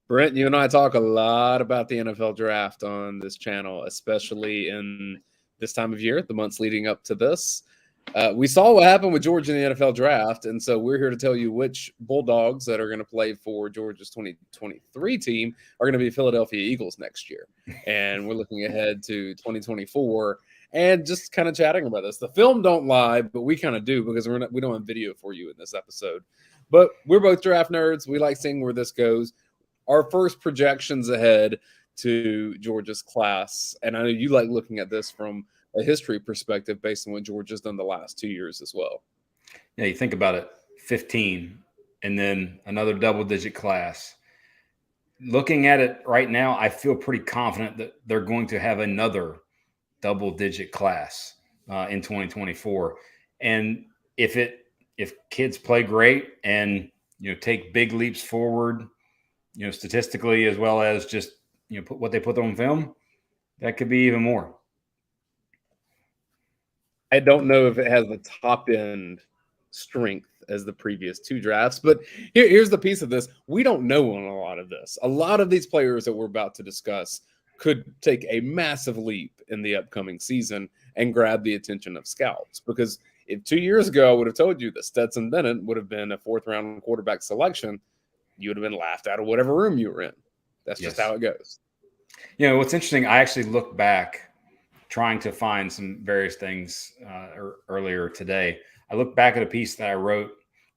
Brent, you and I talk a lot about the NFL draft on this channel, especially in this time of year, the months leading up to this. We saw what happened with Georgia in the NFL draft, and so we're here to tell you which Bulldogs that are going to play for Georgia's 2023 team are going to be Philadelphia Eagles next year. And we're looking ahead to 2024 and just kind of chatting about this. The film don't lie, but we kind of do because we don't have video for you in this episode. But we're both draft nerds. We like seeing where this goes. Our first projections ahead to Georgia's class, and I know you like looking at this from a history perspective based on what Georgia's done the last 2 years as well. Yeah, you think about it, 15, and then another double-digit class. Looking at it right now, I feel pretty confident that they're going to have another double-digit class in 2024. And if kids play great and take big leaps forward, statistically as well as just put what they put on film, that could be even more. I don't know if it has the top end strength as the previous two drafts, but here's the piece of this. We don't know on a lot of this. A lot of these players that we're about to discuss could take a massive leap in the upcoming season and grab the attention of scouts. Because if 2 years ago I would have told you that Stetson Bennett would have been a fourth-round quarterback selection, you would have been laughed out of whatever room you were in. That's just how it goes. What's interesting, I actually looked back trying to find some various things earlier today. I looked back at a piece that I wrote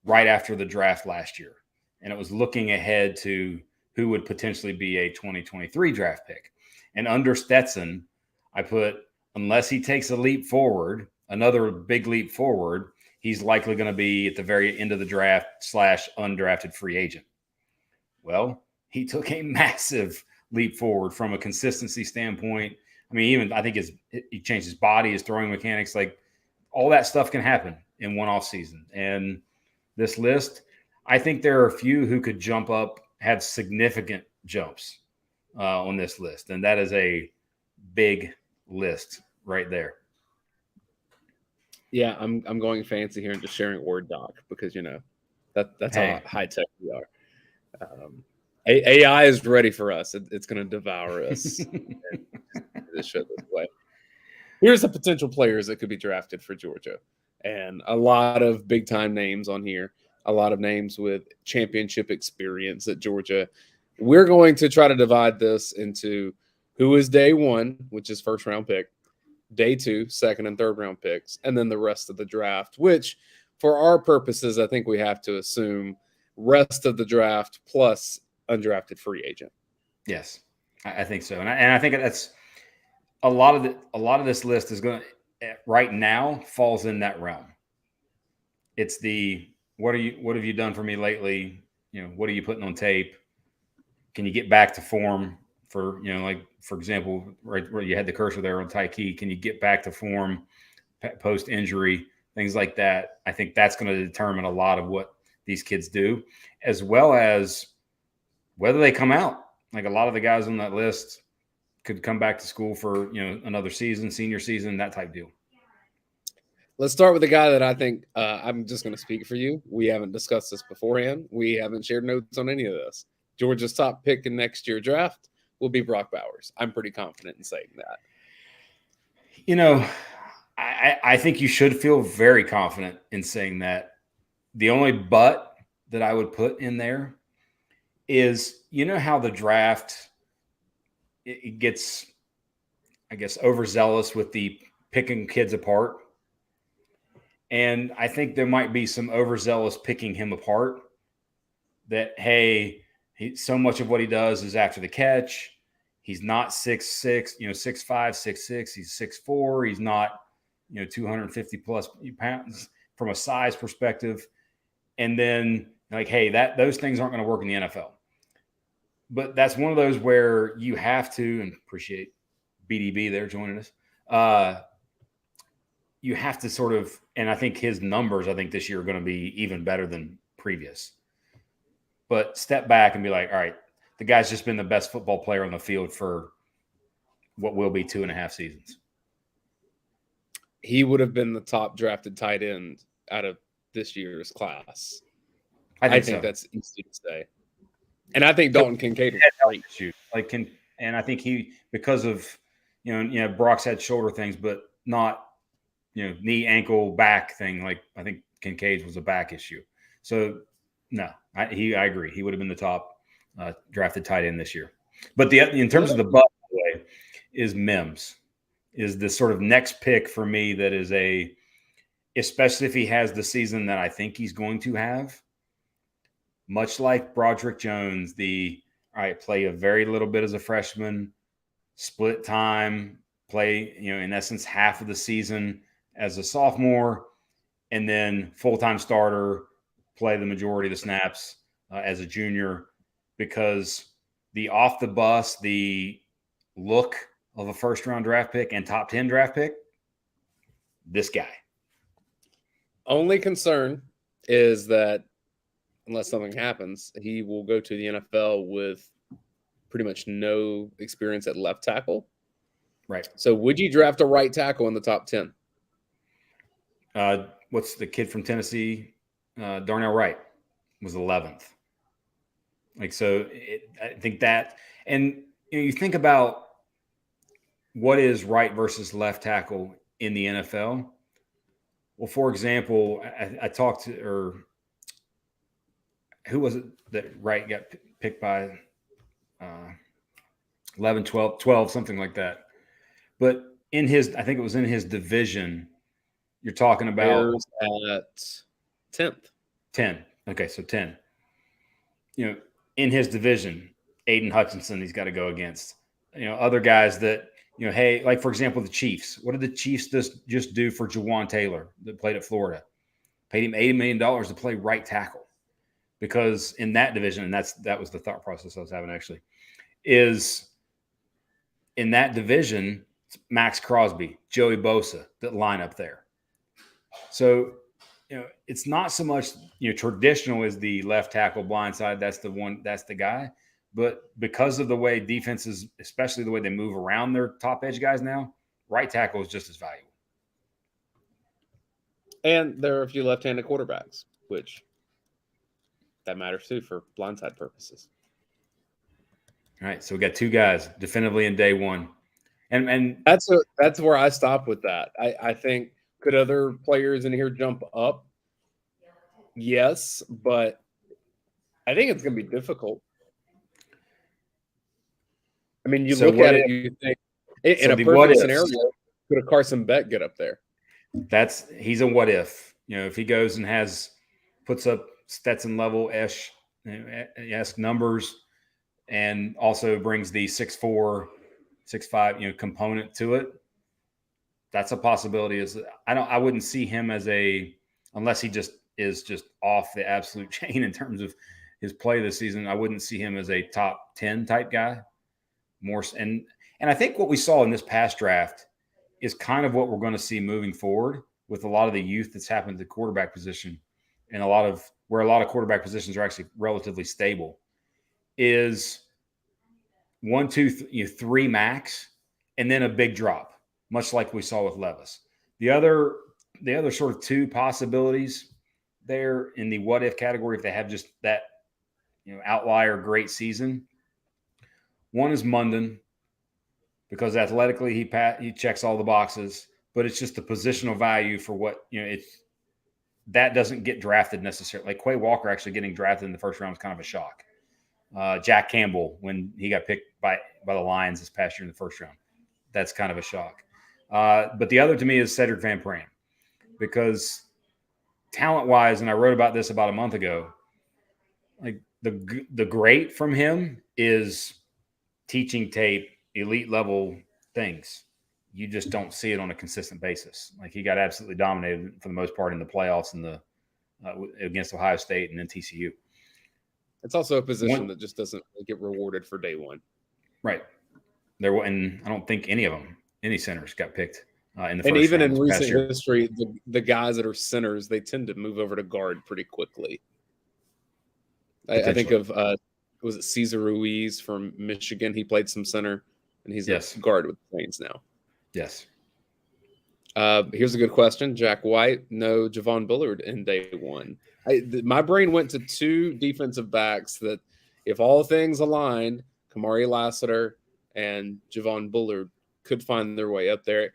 right after the draft last year, and it was looking ahead to who would potentially be a 2023 draft pick. And under Stetson, I put, unless he takes a leap forward, another big leap forward, he's likely going to be at the very end of the draft / undrafted free agent. Well, he took a massive leap forward from a consistency standpoint. I mean, even I think he changed his body, his throwing mechanics, like all that stuff can happen in one off season. And this list, I think there are a few who could jump up, have significant jumps on this list. And that is a big list right there. Yeah, I'm going fancy here and just sharing Word doc because, that's how high tech we are. AI is ready for us. It's going to devour us. This show this way. Here's the potential players that could be drafted for Georgia, and a lot of big time names on here. A lot of names with championship experience at Georgia. We're going to try to divide this into who is day one, which is first round pick, day two, second and third round picks, and then the rest of the draft, which for our purposes, I think we have to assume rest of the draft plus undrafted free agent. Yes, I think so. And I think that's a lot of this list is going to right now falls in that realm. It's the, what have you done for me lately? What are you putting on tape? Can you get back to form for, like, for example, right where you had the cursor there on Tyke, can you get back to form post injury, things like that? I think that's going to determine a lot of what these kids do, as well as whether they come out. Like a lot of the guys on that list could come back to school for, another season, senior season, that type deal. Let's start with the guy that I think I'm just going to speak for you. We haven't discussed this beforehand. We haven't shared notes on any of this. Georgia's top pick in next year's draft will be Brock Bowers. I'm pretty confident in saying that. I think you should feel very confident in saying that. The only but that I would put in there is, how the draft it gets, I guess, overzealous with the picking kids apart. And I think there might be some overzealous picking him apart that, hey, so much of what he does is after the catch. He's not 6'6", 6'5", 6'6". He's 6'4". He's not, 250 plus pounds from a size perspective. And then like, hey, those things aren't going to work in the NFL. But that's one of those where you have to, and appreciate BDB there joining us. You have to sort of, and I think his numbers, this year are going to be even better than previous. But step back and be like, all right, the guy's just been the best football player on the field for what will be 2.5 seasons. He would have been the top drafted tight end out of this year's class. I think so. That's easy to say. And I think Dalton Kincaid was great. Issue. And I think he, because of Brock's had shoulder things, but not knee, ankle, back thing. Like I think Kincaid's was a back issue. So no, I agree. He would have been the top drafted tight end this year. But in terms of the butt way, is Mims is the sort of next pick for me that is especially if he has the season that I think he's going to have. Much like Broderick Jones, play a very little bit as a freshman, split time, play, in essence, half of the season as a sophomore, and then full-time starter, play the majority of the snaps as a junior, because the off the bus, the look of a first-round draft pick and top 10 draft pick, this guy. Only concern is that unless something happens, he will go to the NFL with pretty much no experience at left tackle. Right. So would you draft a right tackle in the top 10? What's the kid from Tennessee? Darnell Wright was 11th. I think that, and you think about what is right versus left tackle in the NFL. Well, for example, I talked to, or who was it that Wright got picked by 11, 12, something like that. But I think it was in his division, you're talking about Bears at 10th. 10. Okay, so 10. In his division, Aiden Hutchinson, he's got to go against. Other guys that, hey, like, for example, the Chiefs. What did the Chiefs just do for Jawan Taylor that played at Florida? Paid him $80 million to play right tackle. Because in that division, and that was the thought process I was having actually, is in that division, Max Crosby, Joey Bosa that line up there. So, it's not so much, traditional as the left tackle blind side. That's the guy. But because of the way defenses, especially the way they move around their top edge guys now, right tackle is just as valuable. And there are a few left-handed quarterbacks, which that matters too for blindside purposes. All right, so we got two guys definitively in day one, and that's where I stop with that. I think, could other players in here jump up? Yes, but I think it's going to be difficult. I mean, you look at it, you think in a perfect scenario, could a Carson Beck get up there? He's a what if. If he goes and puts up Stetson level-ish numbers, and also brings the 6'4", 6'5", component to it, that's a possibility. I wouldn't see him as unless he just is just off the absolute chain in terms of his play this season. I wouldn't see him as a top 10 type guy. More, and I think what we saw in this past draft is kind of what we're going to see moving forward with a lot of the youth that's happened to the quarterback position, and where a lot of quarterback positions are actually relatively stable, is 1, 2, 3 max, and then a big drop, much like we saw with Levis. The other sort of two possibilities there in the what if category, if they have just that outlier great season. One is Munden, because athletically he checks all the boxes, but it's just the positional value for what that doesn't get drafted necessarily. Like Quay Walker actually getting drafted in the first round was kind of a shock. Jack Campbell, when he got picked by the Lions this past year in the first round, that's kind of a shock. But the other to me is Cedric Van Pran, because talent-wise, and I wrote about this about a month ago, like the great from him is teaching tape, elite level things. You just don't see it on a consistent basis. Like, he got absolutely dominated for the most part in the playoffs and against Ohio State and then TCU. It's also a position that just doesn't get rewarded for day one. Right. And I don't think any centers got picked in the first round. And even in recent history, the guys that are centers, they tend to move over to guard pretty quickly. I think of, was it Cesar Ruiz from Michigan? He played some center, and he's a guard with the Saints now. Yes. Here's a good question. Jack White, no Javon Bullard in day one. My brain went to two defensive backs that if all things aligned, Kamari Lassiter and Javon Bullard could find their way up there.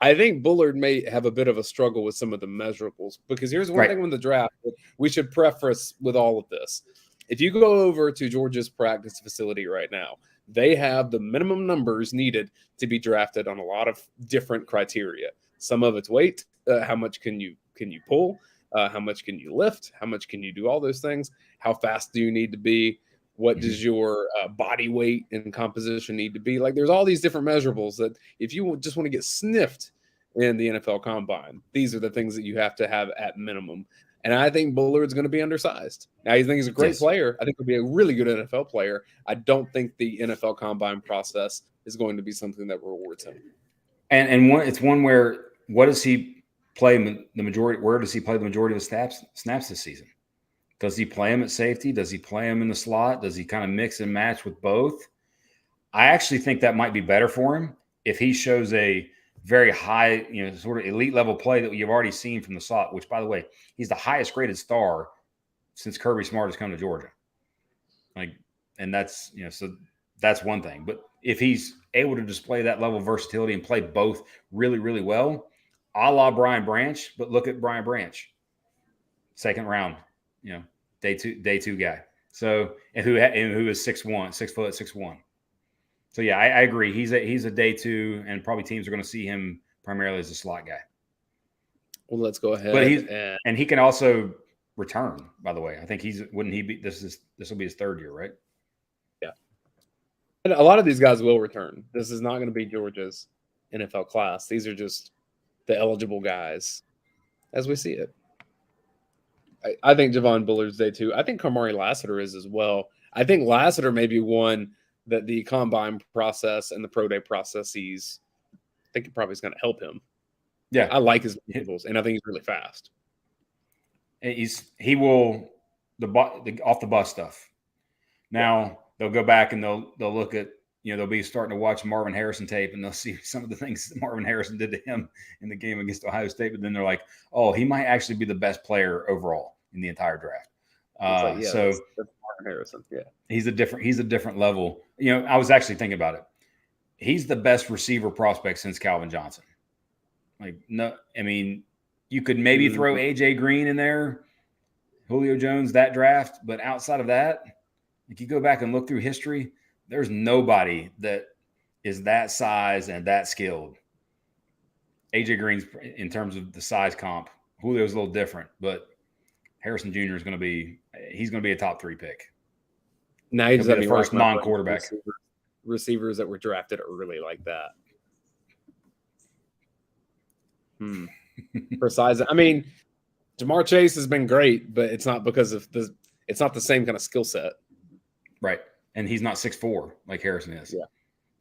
I think Bullard may have a bit of a struggle with some of the measurables, because here's one thing with the draft we should preface with all of this. If you go over to Georgia's practice facility right now, they have the minimum numbers needed to be drafted on a lot of different criteria. Some of it's weight, how much can you pull, how much can you lift, how much can you do all those things, how fast do you need to be, what does your body weight and composition need to be? Like, there's all these different measurables that if you just want to get sniffed in the NFL Combine, these are the things that you have to have at minimum. And I think Bullard's going to be undersized. Now, I think he's a great player. I think he'll be a really good NFL player. I don't think the NFL Combine process is going to be something that rewards him. And it's one where, what does he play the majority? Where does he play the majority of his snaps this season? Does he play him at safety? Does he play him in the slot? Does he kind of mix and match with both? I actually think that might be better for him if he shows a very high, sort of elite level play that you've already seen from the slot, which, by the way, he's the highest graded star since Kirby Smart has come to Georgia. And that's, so that's one thing. But if he's able to display that level of versatility and play both really, really well, a la Brian Branch, but look at Brian Branch, second round, day two guy. So, and who is 6'1", 6 foot, 6'1". So yeah, I agree. He's a day two, and probably teams are going to see him primarily as a slot guy. Well, let's go ahead. But and he can also return. By the way, I think this will be his third year, right? Yeah. And a lot of these guys will return. This is not going to be Georgia's NFL class. These are just the eligible guys as we see it. I think Javon Bullard's day two. I think Kamari Lassiter is as well. I think Lassiter may be one that the combine process and the pro day processes, I think it probably is going to help him. Yeah. I like his moves, and I think he's really fast. He will the off the bus stuff. Now they'll go back and they'll look at, they'll be starting to watch Marvin Harrison tape, and they'll see some of the things that Marvin Harrison did to him in the game against Ohio State. But then they're like, oh, he might actually be the best player overall in the entire draft. That's Marvin Harrison. Yeah, he's a different level. I was actually thinking about it. He's the best receiver prospect since Calvin Johnson. You could maybe throw AJ Green in there, Julio Jones, that draft, but outside of that, if you go back and look through history, there's nobody that is that size and that skilled. AJ Green's, in terms of the size comp, Julio's a little different, but Harrison Jr. is going to be a top 3 pick. Now he's the first non-quarterback. Receivers that were drafted early like that. For size, Jamar Chase has been great, but it's not because of it's not the same kind of skill set. Right. And he's not 6'4" like Harrison is. Yeah.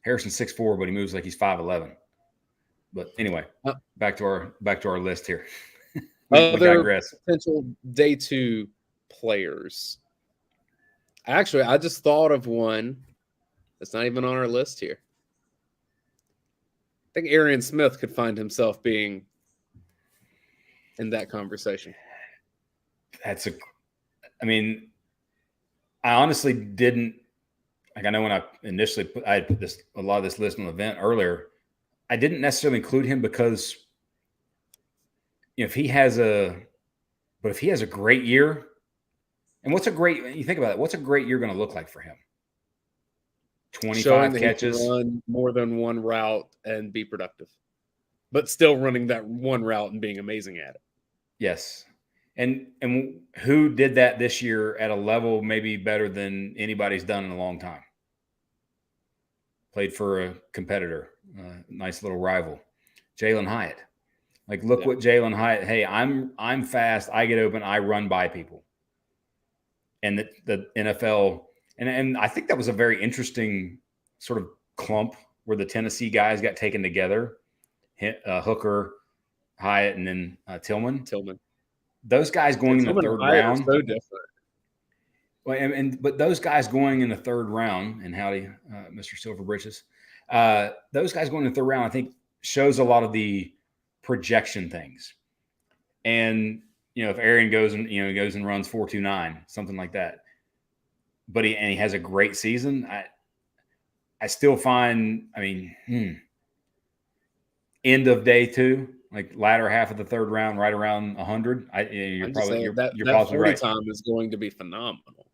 Harrison's 6'4", but he moves like he's 5'11". But anyway, back to our list here. we digress. Potential day two players. Actually, I just thought of one that's not even on our list here. I think Arian Smith could find himself being in that conversation. I honestly didn't. I know when I initially I had put a lot of this list on the event earlier, I didn't necessarily include him because if he has a great year, and you think about it, what's a great year going to look like for him? 25 catches, run more than one route and be productive, but still running that one route and being amazing at it. Yes. And who did that this year at a level maybe better than anybody's done in a long time? Played for a competitor, nice little rival, Jalen Hyatt. What Jalen Hyatt. Hey, I'm fast. I get open. I run by people. And the NFL, and I think that was a very interesting sort of clump where the Tennessee guys got taken together, Hooker, Hyatt, and then Tillman. Those guys going in the third round. So different. Well, but those guys going in the third round, and howdy, Mr. Silver Britches, those guys going in the third round, I think shows a lot of the projection things. And if Arian goes and runs 4.29, something like that, but he has a great season. I still find, end of day 2, like latter half of the 3rd round, right around 100. You're that 40 right. time is going to be phenomenal.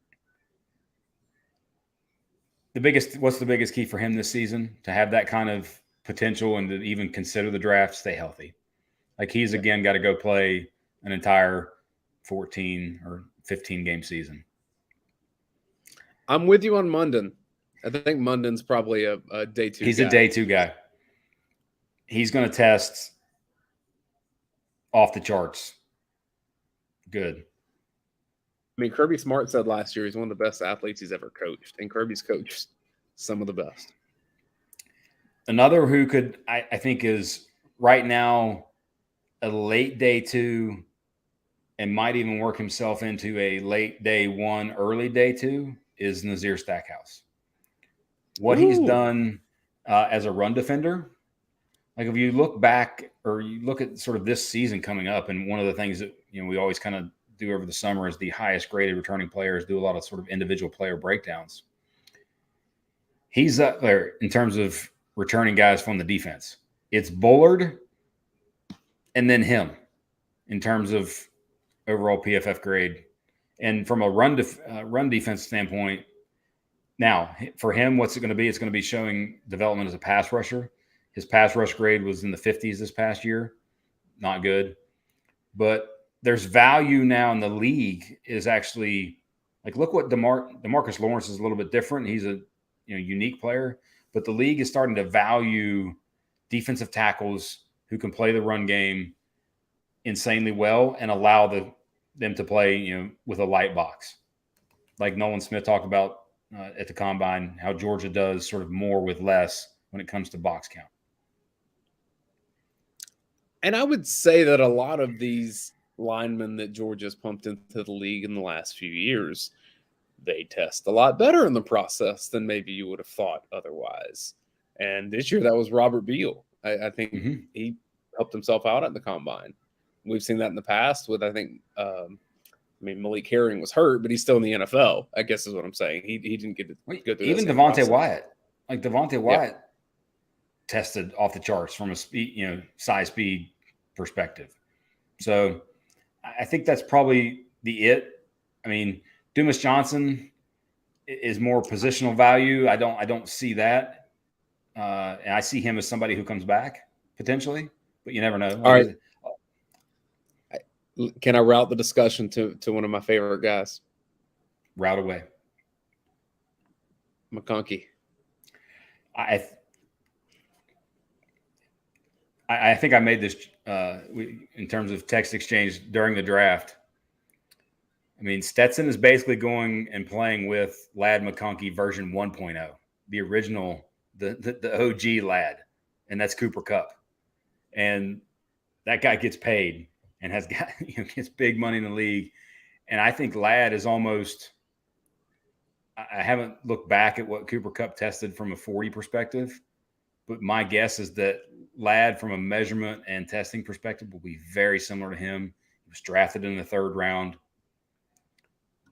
What's the biggest key for him this season? To have that kind of potential and to even consider the draft, stay healthy. Like he's again got to go play an entire 14 or 15 game season. I'm with you on Munden. I think Munden's probably a day 2 He's guy. a day 2 guy. He's going to test off the charts. Good. I mean, Kirby Smart said last year he's one of the best athletes he's ever coached, and Kirby's coached some of the best. Another who could, I think, is right now a late day 2 and might even work himself into a late day 1, early day 2 is Nazir Stackhouse. What he's done as a run defender, like if you look back or you look at sort of this season coming up, and one of the things that we always kind of do over the summer is the highest graded returning players do a lot of sort of individual player breakdowns. He's up there in terms of returning guys from the defense. It's Bullard and then him in terms of overall PFF grade. And from a run defense standpoint, now for him, what's it going to be? It's going to be showing development as a pass rusher. His pass rush grade was in the 50s this past year. Not good. But there's value now in the league is actually like, look what DeMarcus Lawrence is a little bit different. He's a unique player, but the league is starting to value defensive tackles who can play the run game insanely well and allow them to play, with a light box. Like Nolan Smith talked about at the Combine, how Georgia does sort of more with less when it comes to box count. And I would say that a lot of these linemen that Georgia's pumped into the league in the last few years, they test a lot better in the process than maybe you would have thought otherwise. And this year that was Robert Beal. I think he helped himself out at the Combine. We've seen that in the past with, I think, Malik Herring was hurt, but he's still in the NFL, I guess is what I'm saying. He didn't get to go through even Devontae Wyatt. Like Devontae Wyatt tested off the charts from a speed, size speed perspective. So I think that's probably it. I mean, Dumas Johnson is more positional value. I don't see that. And I see him as somebody who comes back potentially, but you never know. All right. Can I route the discussion to one of my favorite guys? Route away. McConkey. I think I made this in terms of text exchange during the draft. I mean, Stetson is basically going and playing with Ladd McConkey version 1.0, the original, the OG Ladd, and that's Cooper Kupp. And that guy gets paid and has got gets big money in the league. And I think Ladd is almost – I haven't looked back at what Cooper Kupp tested from a 40 perspective, but my guess is that Ladd from a measurement and testing perspective will be very similar to him. He was drafted in the 3rd round.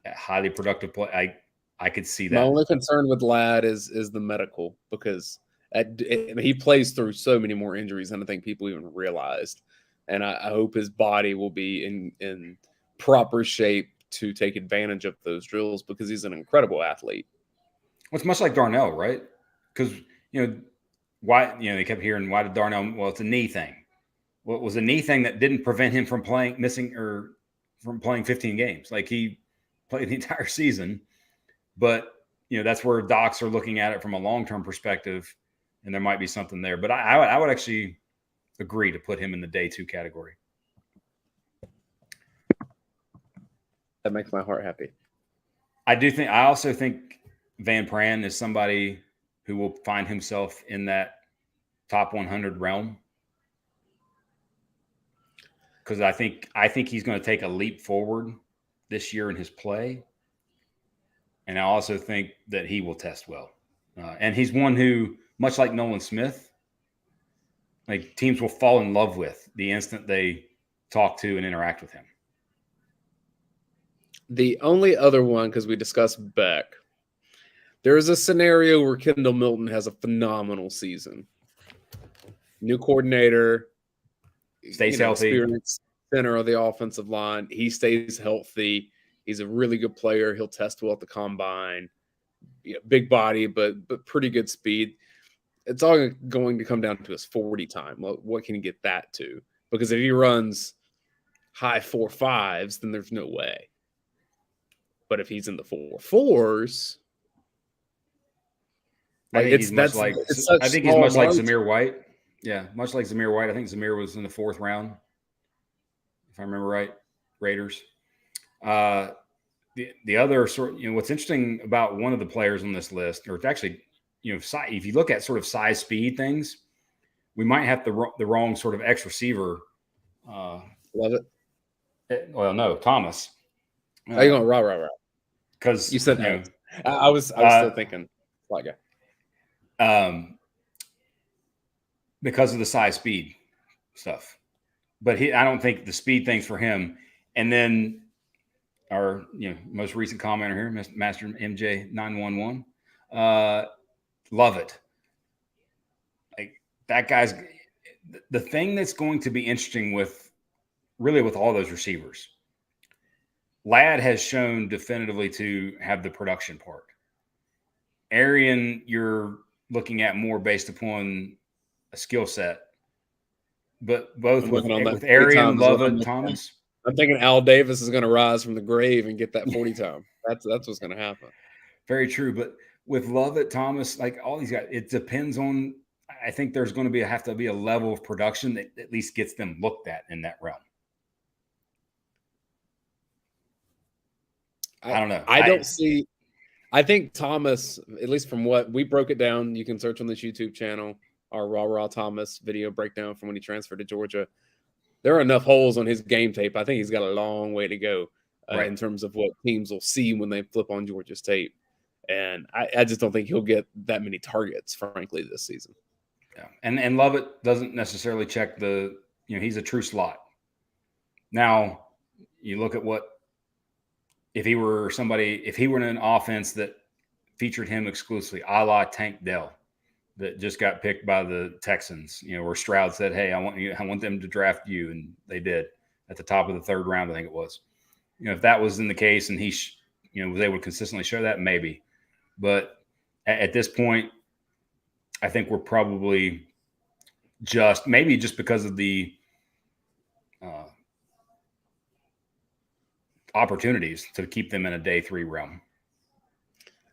A highly productive play. I could see that. My only concern with Ladd is the medical, because he plays through so many more injuries than I think people even realized. And I hope his body will be in proper shape to take advantage of those drills, because he's an incredible athlete. Well, it's much like Darnell, right? Because, why, they kept hearing, why did Darnell, well, it's a knee thing. Well, it was a knee thing that didn't prevent him from playing 15 games. Like he played the entire season, but that's where docs are looking at it from a long-term perspective, and there might be something there. But I would actually agree to put him in the day 2 category. That makes my heart happy. I also think Van Pran is somebody who will find himself in that top 100 realm, because I think he's going to take a leap forward this year in his play. And I also think that he will test well. And he's one who, much like Nolan Smith, like teams will fall in love with the instant they talk to and interact with him. The only other one, because we discussed Beck, There is a scenario where Kendall Milton has a phenomenal season. New coordinator, Stays healthy. Experienced center of the offensive line. He stays healthy. He's a really good player. He'll test well at the combine. Big body, but pretty good speed. It's all going to come down to his 40 time. What can he get that to? Because if he runs high 4.5s, then there's no way. But if he's in the 4.4s, I think he's much like Zamir White. Yeah, much like Zamir White. I think Zamir was in the 4th round, if I remember right. Raiders. The other sort, what's interesting about one of the players on this list, or actually, if you look at sort of size speed things, we might have the wrong sort of X receiver. Love it. Well, no, Thomas. How you going? Right. Because you said no. I was still thinking flat guy. Because of the size speed stuff, but I don't think the speed thing's for him. And then our most recent commenter here, Master MJ 911, love it. Like that guy's the thing that's going to be interesting with all those receivers. Ladd has shown definitively to have the production part. Arian, you're looking at more based upon a skill set, but both with Arian, Lovett, Thomas. I'm thinking Al Davis is going to rise from the grave and get that 40 time. That's what's going to happen. Very true. But with Lovett, Thomas, like all these guys, it depends on. I think there's going to have to be a level of production that at least gets them looked at in that realm. I don't know. I think Thomas, at least from what we broke it down, you can search on this YouTube channel, our Raw Thomas video breakdown from when he transferred to Georgia. There are enough holes on his game tape. I think he's got a long way to go in terms of what teams will see when they flip on Georgia's tape. And I just don't think he'll get that many targets, frankly, this season. Yeah. And Lovett doesn't necessarily check he's a true slot. Now, you look at if he were in an offense that featured him exclusively, a la Tank Dell, that just got picked by the Texans, where Stroud said, "Hey, I want them to draft you," and they did at the top of the 3rd round, I think it was. If that was in the case, and he, was able to consistently show that, maybe. But at this point, I think we're probably just because of the opportunities to keep them in a day 3 realm.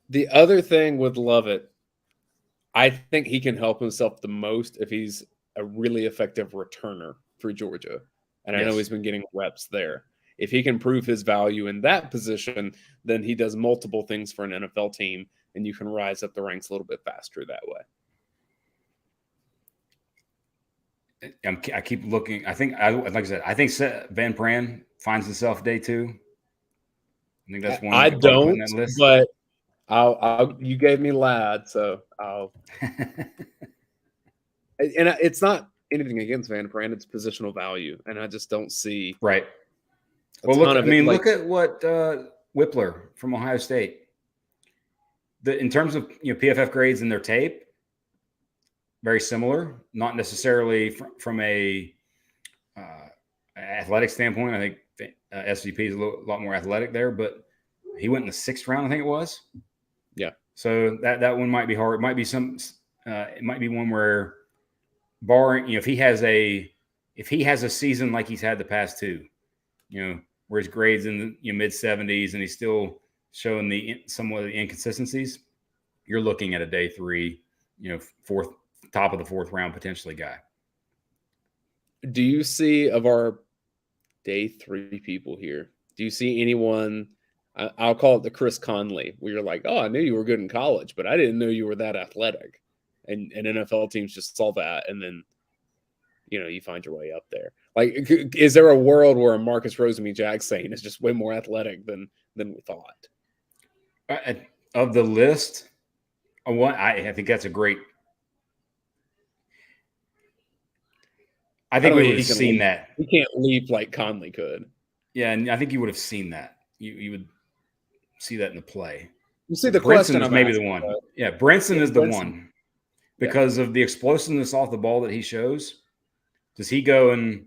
The other thing with Lovett, I think he can help himself the most if he's a really effective returner for Georgia. And I know he's been getting reps there. If he can prove his value in that position, then he does multiple things for an NFL team, and you can rise up the ranks a little bit faster that way. I keep looking. I think Van Pran finds himself day 2. I think that's one. I don't, that list. But you gave me Ladd, so I'll. And it's not anything against Van Pran; it's positional value, and I just don't see right. Well, look. Look at what Whippler from Ohio State. In terms of PFF grades in their tape, very similar. Not necessarily from a athletic standpoint. I think SVP is a lot more athletic there, but he went in the 6th round, I think it was. Yeah. So that one might be hard. It might be it might be one where, barring if he has a season like he's had the past 2, where his grades in the mid 70s and he's still showing somewhat of the inconsistencies, you're looking at a day 3, top of the 4th round potentially guy. Do you see of our day 3 people here? Do you see anyone? I'll call it the Chris Conley, where you're like, oh, I knew you were good in college, but I didn't know you were that athletic. And NFL teams just saw that, and then, you find your way up there. Like, is there a world where a Marcus Rosemy-Jackson is just way more athletic than we thought? Of the list, I think that's a great. I think we would have seen that. He can't leap like Conley could. Yeah, and I think you would have seen that. You would see that in the play. You see the Brinson question is I'm maybe asking, the one. right? Yeah, Brinson is the Brinson. one because of the explosiveness off the ball that he shows. Does he go and,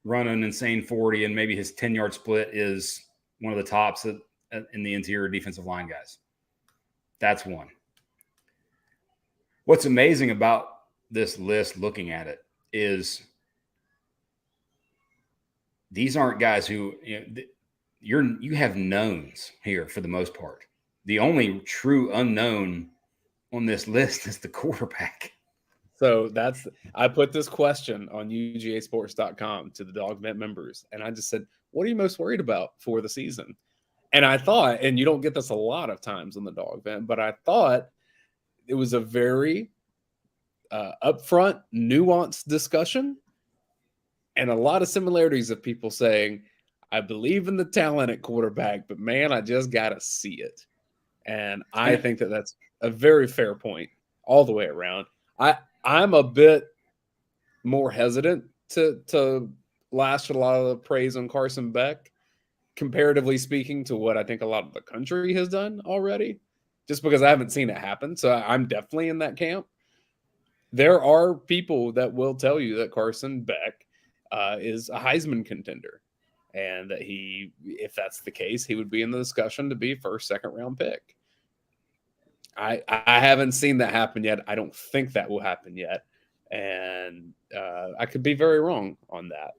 run an insane 40 and maybe his 10-yard split is one of the tops in the interior defensive line guys? That's one. What's amazing about this list, looking at it, is these aren't guys who you have knowns here for the most part. The only true unknown on this list is the quarterback. So I put this question on UGAsports.com to the Dog Vent members, and I just said, what are you most worried about for the season? And I thought, and you don't get this a lot of times on the Dog Vent, but I thought it was a very upfront, nuanced discussion, and a lot of similarities of people saying, I believe in the talent at quarterback, but man, I just got to see it. And I think that that's a very fair point all the way around. I'm a bit more hesitant to lash a lot of the praise on Carson Beck, comparatively speaking to what I think a lot of the country has done already, just because I haven't seen it happen. So I'm definitely in that camp. There are people that will tell you that Carson Beck is a Heisman contender, and that if that's the case, he would be in the discussion to be first, second round pick. I haven't seen that happen yet. I don't think that will happen yet. And I could be very wrong on that.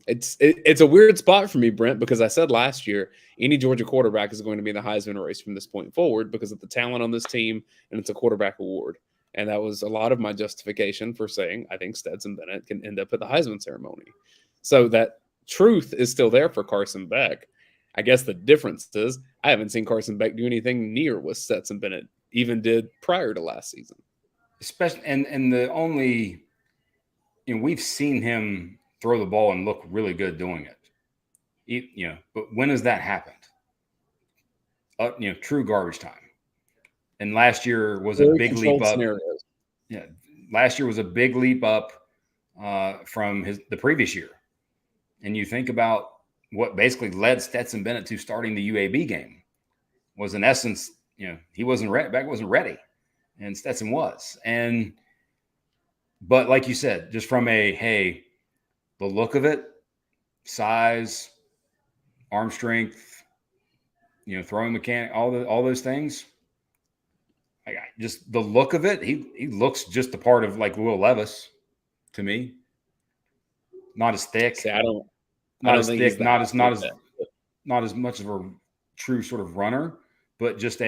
It's a weird spot for me, Brent, because I said last year any Georgia quarterback is going to be in the Heisman race from this point forward because of the talent on this team, and it's a quarterback award. And that was a lot of my justification for saying I think Stetson Bennett can end up at the Heisman ceremony. So that truth is still there for Carson Beck. I guess the difference is I haven't seen Carson Beck do anything near what Stetson Bennett even did prior to last season. Especially, and the only, we've seen him throw the ball and look really good doing it. But when has that happened? True garbage time. And last year was a big leap up. Scenarios. Yeah, last year was a big leap up from the previous year. And you think about what basically led Stetson Bennett to starting the UAB game was, in essence, he wasn't ready. Beck wasn't ready, and Stetson was. But like you said, just from the look of it, size, arm strength, throwing mechanic, all those things. Just the look of it, he looks just a part of like Will Levis to me. Not as thick. See, I don't thick, not as much of a true sort of runner, but just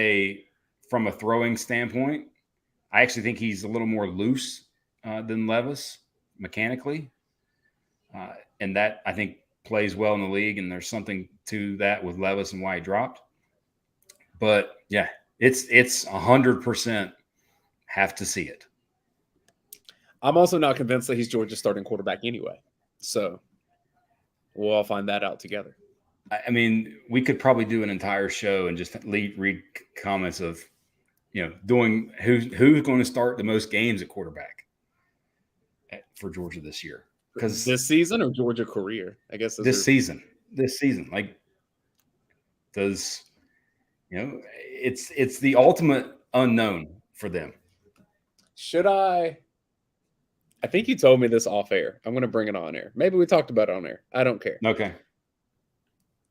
from a throwing standpoint, I actually think he's a little more loose than Levis mechanically, and that I think plays well in the league. And there's something to that with Levis and why he dropped. But yeah, it's 100% have to see it. I'm also not convinced that he's Georgia's starting quarterback anyway. So we'll all find that out together. I mean, we could probably do an entire show and just read comments of, doing who's going to start the most games at quarterback for Georgia this year. Because this season or Georgia career, I guess this season, like, does it's the ultimate unknown for them. Should I think you told me this off air. I'm going to bring it on air. Maybe we talked about it on air. I don't care. Okay.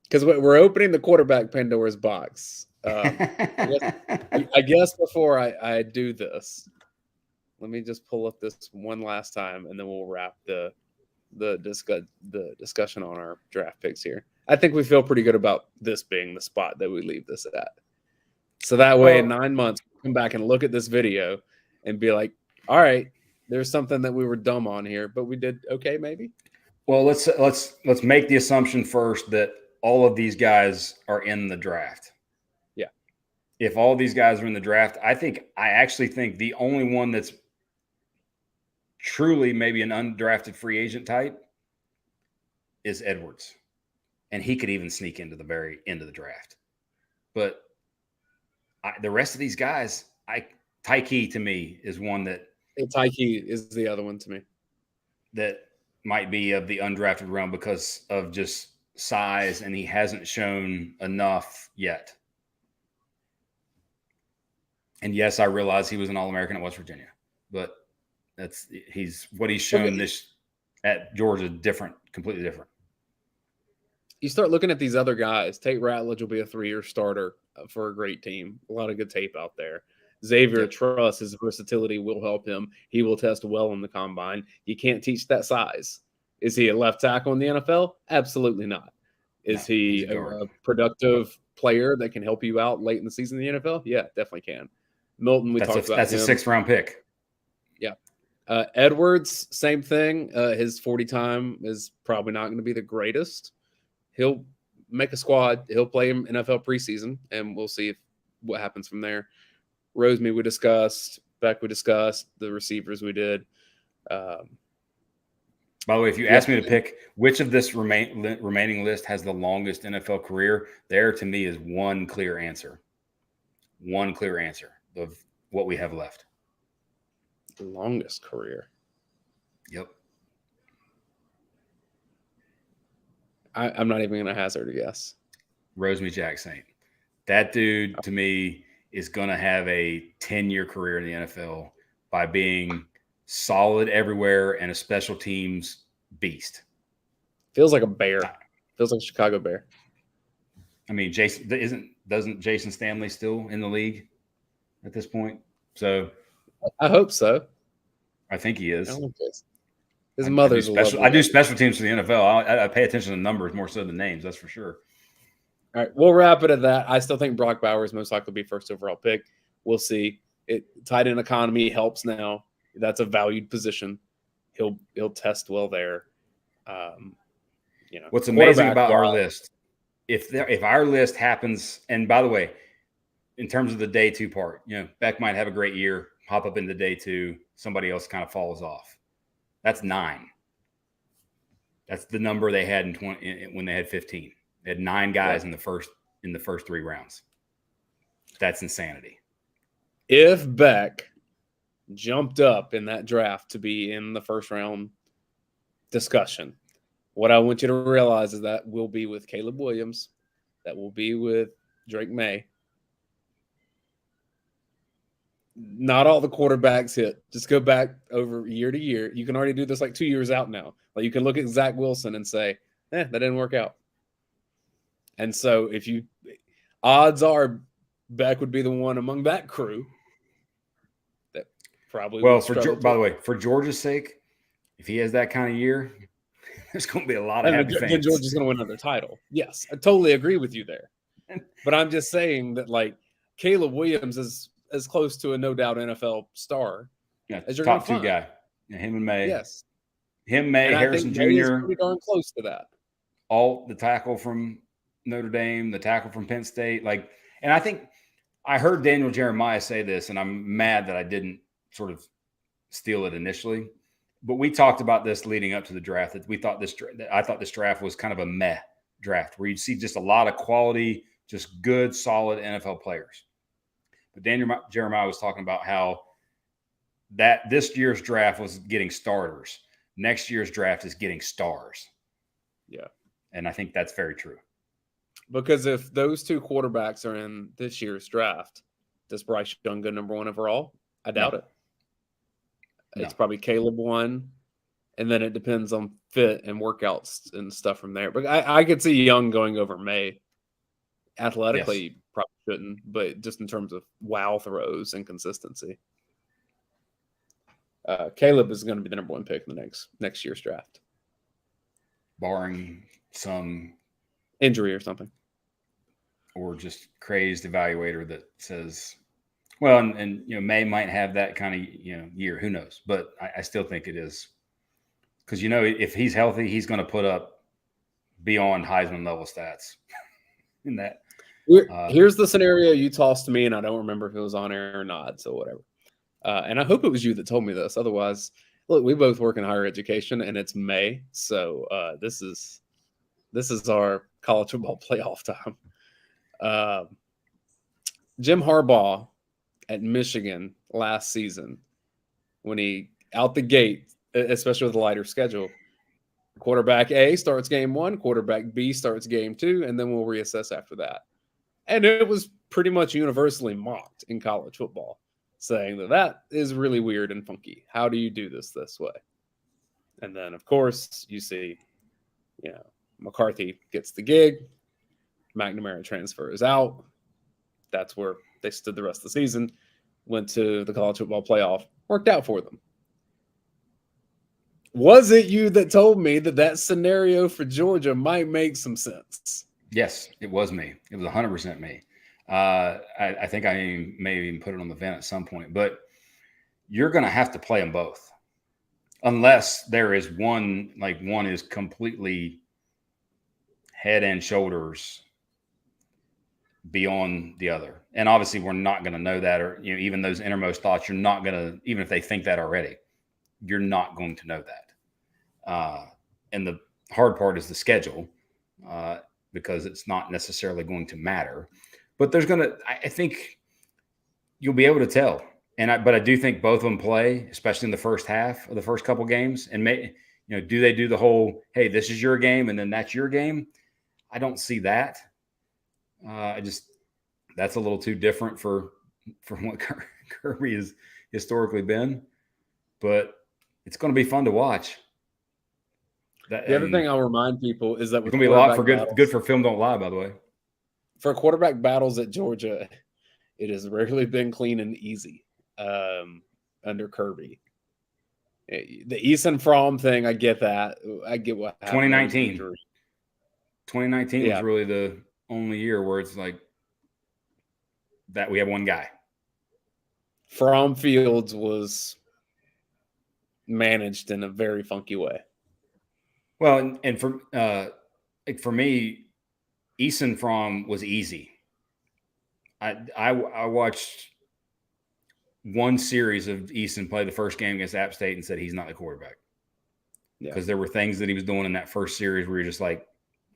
Because we're opening the quarterback Pandora's box. I guess before I do this, let me just pull up this one last time, and then we'll wrap the discussion on our draft picks here. I think we feel pretty good about this being the spot that we leave this at. So that way, in 9 months, we'll come back and look at this video and be like, all right, there's something that we were dumb on here, but we did okay, maybe. Well, let's make the assumption first that all of these guys are in the draft. Yeah. If all these guys are in the draft, I actually think the only one that's truly maybe an undrafted free agent type is Edwards. And he could even sneak into the very end of the draft. But the rest of these guys, Tyke to me is one that. Tyke is the other one to me. That might be of the undrafted realm because of just size, and he hasn't shown enough yet. And yes, I realize he was an All-American at West Virginia, but he's shown this at Georgia different, completely different. You start looking at these other guys. Tate Ratledge will be a 3-year starter for a great team. A lot of good tape out there. Xavier Truss, his versatility will help him. He will test well in the combine. You can't teach that size. Is he a left tackle in the NFL? Absolutely not. Is he a productive player that can help you out late in the season in the NFL? Yeah, definitely can. Milton, talked about that's him. A 6th-round pick. Yeah. Edwards, same thing. His 40 time is probably not going to be the greatest. He'll make a squad. He'll play in NFL preseason, and we'll see what happens from there. Rosemary we discussed. Beck we discussed. The receivers we did. By the way, if you ask me to pick which of this remaining list has the longest NFL career, there to me is one clear answer. One clear answer of what we have left. Longest career. Yep. I'm not even going to hazard a guess. Rosemary Jack-Saint. That dude, to me, is going to have a 10-year career in the NFL by being solid everywhere and a special teams beast. Feels like a bear. Feels like a Chicago Bear. I mean, doesn't Jason Stanley still in the league at this point? So I hope so. I think he is. His mother's I do special teams for the NFL. I pay attention to numbers more so than names. That's for sure. All right, we'll wrap it at that. I still think Brock Bowers most likely be first overall pick. We'll see. Tight end economy helps now. That's a valued position. He'll test well there. What's amazing about our list, if our list happens, and by the way, in terms of the day 2 part, Beck might have a great year, hop up into day 2, somebody else kind of falls off. That's 9. That's the number they had when they had 15. They had 9 guys in the first 3 rounds. That's insanity. If Beck jumped up in that draft to be in the first round discussion, what I want you to realize is that we'll be with Caleb Williams, that will be with Drake May. Not all the quarterbacks hit. Just go back over year to year. You can already do this like 2 years out now. Like you can look at Zach Wilson and say, that didn't work out. And so odds are Beck would be the one among that crew that probably by the way, for Georgia's sake, if he has that kind of year, there's going to be a lot of happy fans. Georgia's going to win another title. Yes, I totally agree with you there. But I'm just saying that like Caleb Williams is as close to a no doubt NFL star as you're top 2 guy. Yeah, him and May. Yes. Him, May, and Harrison Jr. May is pretty darn close to that. All the tackle from Notre Dame, the tackle from Penn State. And I think I heard Daniel Jeremiah say this, and I'm mad that I didn't sort of steal it initially. But we talked about this leading up to the draft, that I thought this draft was kind of a meh draft where you'd see just a lot of quality, just good, solid NFL players. But Daniel Jeremiah was talking about how that this year's draft was getting starters. Next year's draft is getting stars. Yeah. And I think that's very true. Because if those 2 quarterbacks are in this year's draft, does Bryce Young go number 1 overall? I doubt it. It's probably Caleb 1, and then it depends on fit and workouts and stuff from there. But I could see Young going over May. Athletically, probably shouldn't, but just in terms of wow throws and consistency. Caleb is going to be the number 1 pick in the next year's draft. Barring some injury or something. Or just crazed evaluator that says, well, and May might have that kind of year. Who knows? But I still think it is because if he's healthy, he's going to put up beyond Heisman level stats. In that, here's the scenario you tossed to me, and I don't remember if it was on air or not. So whatever. And I hope it was you that told me this. Otherwise, look, we both work in higher education, and it's May, so this is our college football playoff time. Jim Harbaugh at Michigan last season, when he out the gate, especially with a lighter schedule, Quarterback A starts game 1, quarterback B starts game 2, and then we'll reassess after that. And it was pretty much universally mocked in college football, saying that is really weird and funky. How do you do this way? And then, of course, you see, McCarthy gets the gig. McNamara transfers out. That's where they stood the rest of the season. Went to the college football playoff. Worked out for them. Was it you that told me that scenario for Georgia might make some sense? Yes, it was me. It was 100% me. I think I may even put it on the vent at some point. But you're going to have to play them both. Unless there is one is completely head and shoulders beyond the other. And obviously we're not going to know that, or even those innermost thoughts, you're not going to, even if they think that already, you're not going to know that. And the hard part is the schedule, because it's not necessarily going to matter. But I think you'll be able to tell. But I do think both of them play, especially in the first half of the first couple games. And do they do the whole, hey, this is your game and then that's your game? I don't see that. That's a little too different from what Kirby has historically been. But it's going to be fun to watch. The other thing I'll remind people is that it's going to be a lot for good for Film Don't Lie, by the way. For quarterback battles at Georgia, it has rarely been clean and easy under Kirby. The Eason Fromm thing, I get that. I get what happened. 2019 was really the only year where it's like that we have one guy. Fromm Fields was managed in a very funky way. Well, and for me, Eason Fromm was easy. I watched one series of Eason play the first game against App State and said he's not the quarterback. Because there were things that he was doing in that first series where you're just like,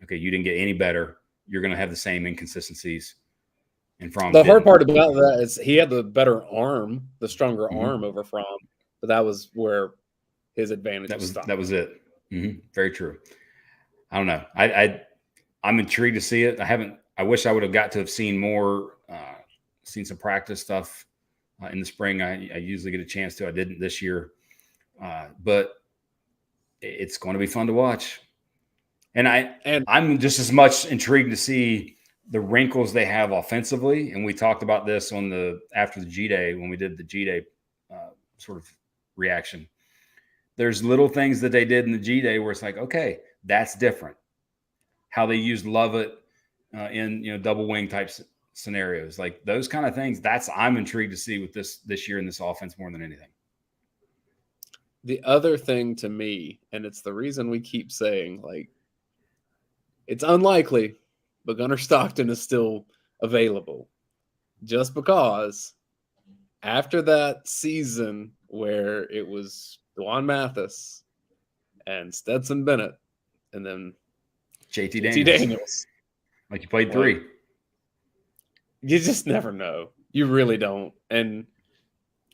okay, you didn't get any better. You're going to have the same inconsistencies. And Fromm the hard part about that is he had the better arm, the stronger arm over Fromm. But that was where his advantage stopped. That was it. Mm-hmm. Very true. I don't know. I'm intrigued to see it. I wish I would have got to have seen more, seen some practice stuff in the spring. I usually get a chance to. I didn't this year. But it's going to be fun to watch. And I'm just as much intrigued to see the wrinkles they have offensively. And we talked about this after the G-Day, when we did the G-Day sort of reaction. There's little things that they did in the G-Day where it's like, okay, that's different. How they used Lovett in double wing type scenarios, like those kind of things. I'm intrigued to see with this year in this offense more than anything. The other thing to me, and it's the reason we keep saying, like, it's unlikely, but Gunnar Stockton is still available, just because after that season where it was Dwan Mathis and Stetson Bennett and then JT Daniels. Like, you played 3. You just never know. You really don't. And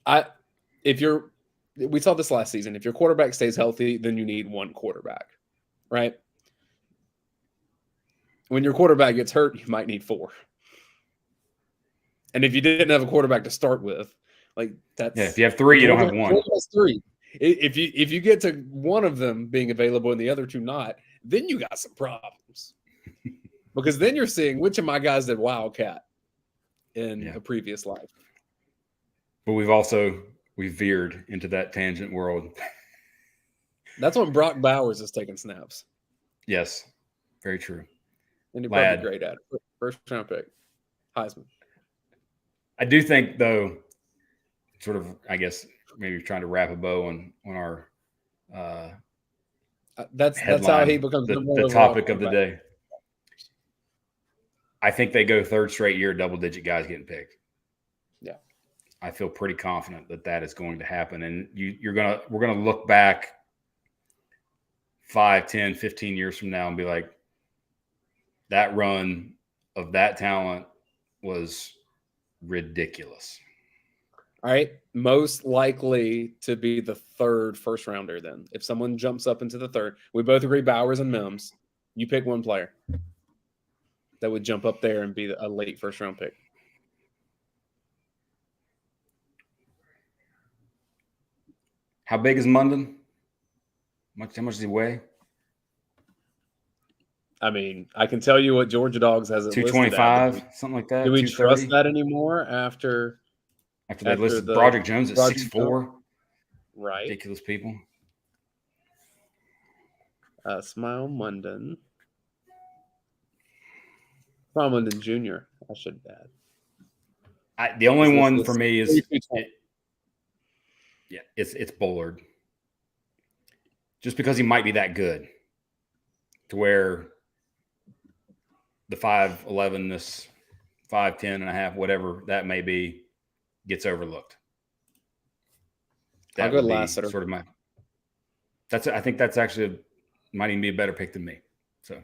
we saw this last season. If your quarterback stays healthy, then you need one quarterback, right? When your quarterback gets hurt, you might need 4. And if you didn't have a quarterback to start with, if you have 3, you don't have 1. 3. If you get to one of them being available and the other 2 not, then you got some problems. Because then you're seeing, which of my guys did Wildcat in a previous life. But we veered into that tangent world. That's when Brock Bowers is taking snaps. Yes, very true. And he'd probably be great at it. First round pick, Heisman. I do think, though, sort of, I guess, maybe trying to wrap a bow on our that's headline, how he becomes the topic of the day. I think they go third straight year, double-digit guys getting picked. Yeah, I feel pretty confident that is going to happen, and we're gonna look back 5, 10, 15 years from now and be like, that run of that talent was ridiculous. All right. Most likely to be the third first rounder then. If someone jumps up into the third, we both agree Bowers and Mims. You pick one player that would jump up there and be a late first round pick. How big is Munden? How much does he weigh? I mean, I can tell you what Georgia Dawgs has it 225, something like that. Do we trust that anymore after they listed Broderick Jones at 6'4"? Right. Ridiculous people. Smile Munden. Smile Munden Jr., I should add. The only one for me is it's Bullard. Just because he might be that good to where the 5'11", this 5'10" and a half, whatever that may be, gets overlooked. That would be sort of I think that's actually might even be a better pick than me. So,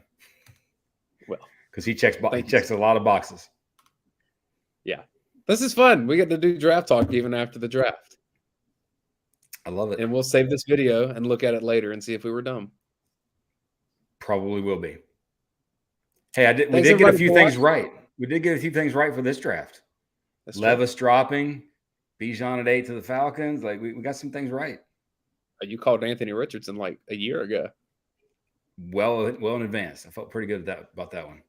well, because he checks a lot of boxes. Yeah, this is fun. We get to do draft talk even after the draft. I love it. And we'll save this video and look at it later and see if we were dumb. Probably will be. Hey, we did get a few things right. We did get a few things right for this draft. Levis dropping, Bijan at 8 to the Falcons. Like we got some things right. You called Anthony Richardson like a year ago. Well in advance. I felt pretty good about that one.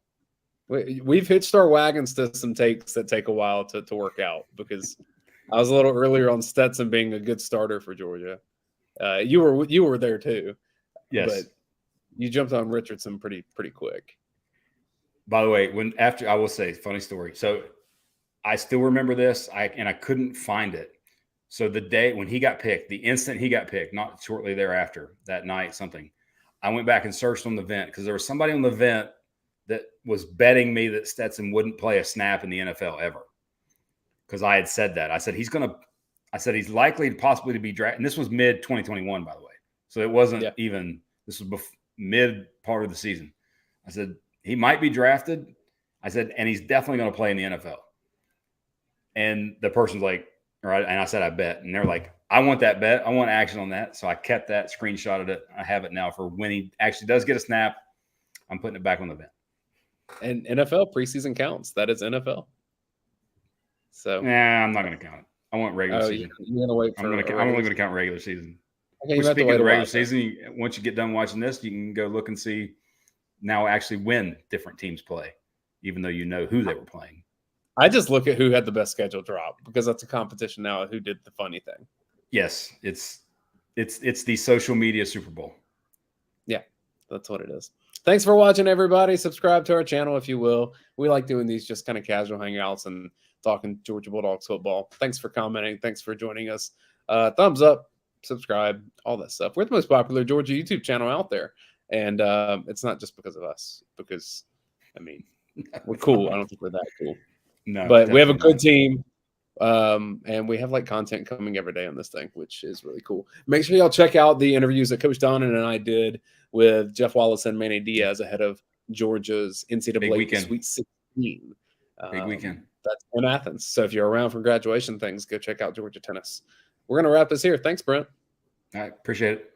We've hitched our wagons to some takes that take a while to work out because I was a little earlier on Stetson being a good starter for Georgia. You were there too. Yes. But you jumped on Richardson pretty quick. By the way, after I will say, funny story. So I still remember this, and I couldn't find it. So the day when he got picked, the instant he got picked, not shortly thereafter, that night, something, I went back and searched on the vent because there was somebody on the vent that was betting me that Stetson wouldn't play a snap in the NFL ever. Because I had said that. I said he's likely possibly to be drafted. And this was mid 2021, by the way. So it wasn't even, this was mid part of the season. I said, he might be drafted. I said, and he's definitely going to play in the NFL. And the person's like, all right. And I said, I bet. And they're like, I want that bet. I want action on that. So I kept that, screenshotted it. I have it now for when he actually does get a snap. I'm putting it back on the vent. And NFL preseason counts. That is NFL. So I'm not going to count it. I want regular season. You're going to wait for I'm only going to count regular season. Okay, speaking of the regular season, once you get done watching this, you can go look and see now actually when different teams play, even though you know who they were playing. I just look at who had the best schedule drop because that's a competition now. Who did the funny thing? Yes, it's the social media Super Bowl. Yeah, that's what it is. Thanks for watching, everybody. Subscribe to our channel if you will. We like doing these just kind of casual hangouts and talking Georgia Bulldogs football. Thanks for commenting. Thanks for joining us. Thumbs up, subscribe, all that stuff. We're the most popular Georgia YouTube channel out there. And it's not just because of us, because, I mean, we're cool. I don't think we're that cool. No, but we have a good team. And we have like content coming every day on this thing, which is really cool. Make sure y'all check out the interviews that Coach Donnan and I did with Jeff Wallace and Manny Diaz ahead of Georgia's NCAA Sweet 16. Big weekend. That's in Athens. So if you're around for graduation things, go check out Georgia tennis. We're going to wrap this here. Thanks, Brent. All right. Appreciate it.